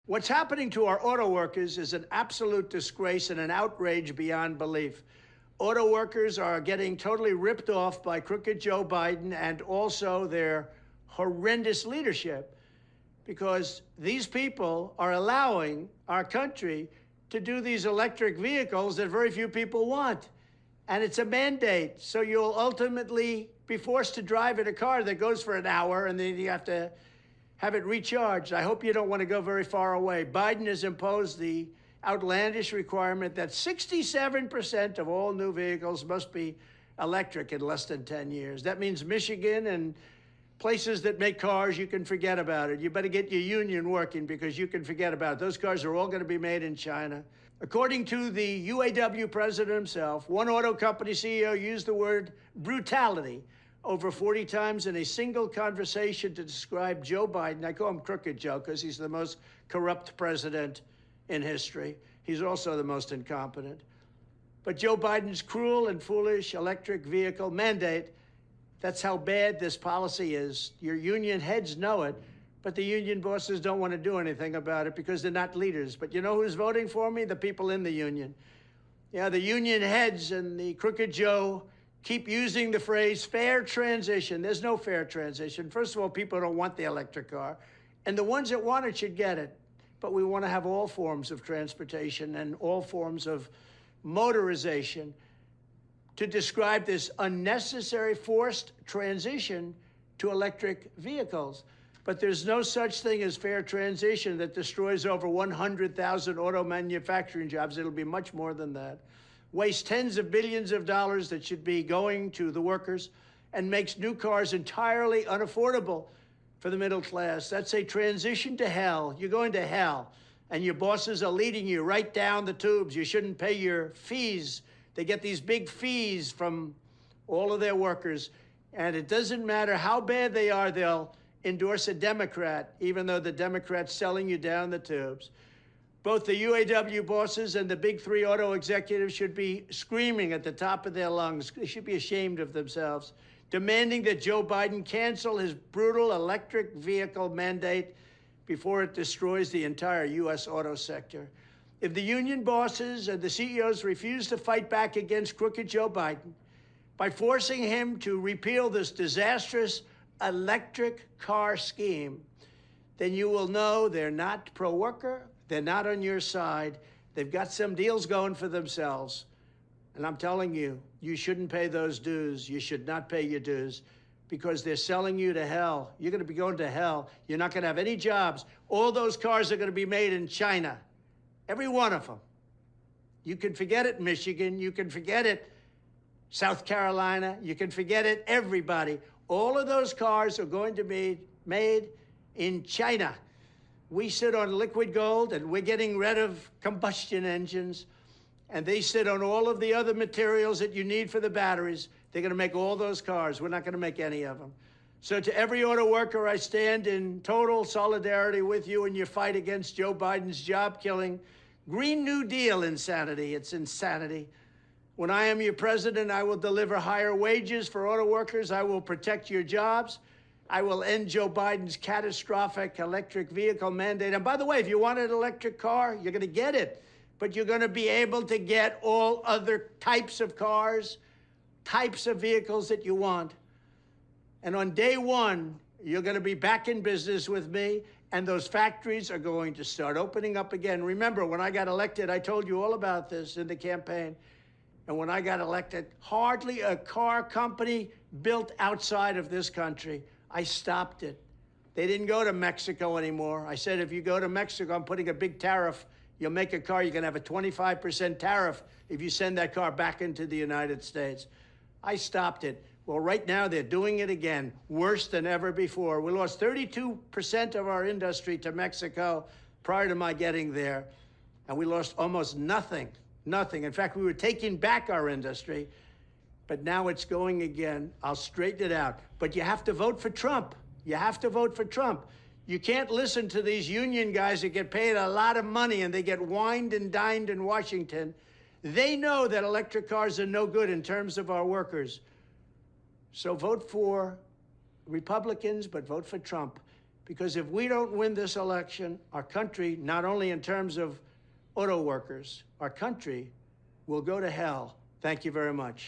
What's happening to our auto workers is an absolute disgrace and an outrage beyond belief. Auto workers are getting totally ripped off by crooked Joe Biden and also their horrendous leadership, because these people are allowing our country to do these electric vehicles that very few people want. And it's a mandate. So you'll ultimately be forced to drive in a car that goes for an hour and then you have to have it recharged. I hope you don't want to go very far away. Biden has imposed the outlandish requirement that 67% of all new vehicles must be electric in less than 10 years. That means Michigan and places that make cars, you can forget about it. You better get your union working because you can forget about it. Those cars are all going to be made in China. According to the UAW president himself, one auto company CEO used the word brutality over 40 times in a single conversation to describe Joe Biden. I call him Crooked Joe because he's the most corrupt president in history. He's also the most incompetent. But Joe Biden's cruel and foolish electric vehicle mandate, that's how bad this policy is. Your union heads know it, but the union bosses don't want to do anything about it because they're not leaders. But you know who's voting for me? The people in the union. Yeah, the union heads and the Crooked Joe keep using the phrase fair transition. There's no fair transition. First of all, people don't want the electric car, and the ones that want it should get it. But we want to have all forms of transportation and all forms of motorization to describe this unnecessary forced transition to electric vehicles. But there's no such thing as fair transition that destroys over 100,000 auto manufacturing jobs. It'll be much more than that. Wastes tens of billions of dollars that should be going to the workers and makes new cars entirely unaffordable for the middle class. That's a transition to hell. You're going to hell, and your bosses are leading you right down the tubes. You shouldn't pay your fees. They get these big fees from all of their workers, and it doesn't matter how bad they are, they'll endorse a Democrat, even though the Democrat's selling you down the tubes. Both the UAW bosses and the big three auto executives should be screaming at the top of their lungs. They should be ashamed of themselves, demanding that Joe Biden cancel his brutal electric vehicle mandate before it destroys the entire U.S. auto sector. If the union bosses and the CEOs refuse to fight back against crooked Joe Biden by forcing him to repeal this disastrous electric car scheme, then you will know they're not pro-worker, they're not on your side, they've got some deals going for themselves. And I'm telling you, you shouldn't pay those dues. You should not pay your dues because they're selling you to hell. You're going to be going to hell. You're not going to have any jobs. All those cars are going to be made in China, every one of them. You can forget it, Michigan. You can forget it, South Carolina. You can forget it, everybody. All of those cars are going to be made in China. We sit on liquid gold, and we're getting rid of combustion engines, and they sit on all of the other materials that you need for the batteries. They're going to make all those cars. We're not going to make any of them. So to every auto worker, I stand in total solidarity with you in your fight against Joe Biden's job-killing Green New Deal insanity. It's insanity. When I am your president, I will deliver higher wages for auto workers. I will protect your jobs. I will end Joe Biden's catastrophic electric vehicle mandate. And by the way, if you want an electric car, you're going to get it. But you're going to be able to get all other types of cars, types of vehicles that you want. And on day one, you're going to be back in business with me, and those factories are going to start opening up again. Remember, when I got elected, I told you all about this in the campaign. And when I got elected, hardly a car company built outside of this country. I stopped it. They didn't go to Mexico anymore. I said, if you go to Mexico, I'm putting a big tariff. You'll make a car, you're going to have a 25% tariff if you send that car back into the United States. I stopped it. Well, right now, they're doing it again, worse than ever before. We lost 32% of our industry to Mexico prior to my getting there, and we lost almost nothing. Nothing. In fact, we were taking back our industry, but now it's going again. I'll straighten it out. But you have to vote for Trump. You have to vote for Trump. You can't listen to these union guys that get paid a lot of money and they get wined and dined in Washington. They know that electric cars are no good in terms of our workers. So vote for Republicans, but vote for Trump, Because if we don't win this election, our country, not only in terms of auto workers, our country will go to hell. Thank you very much.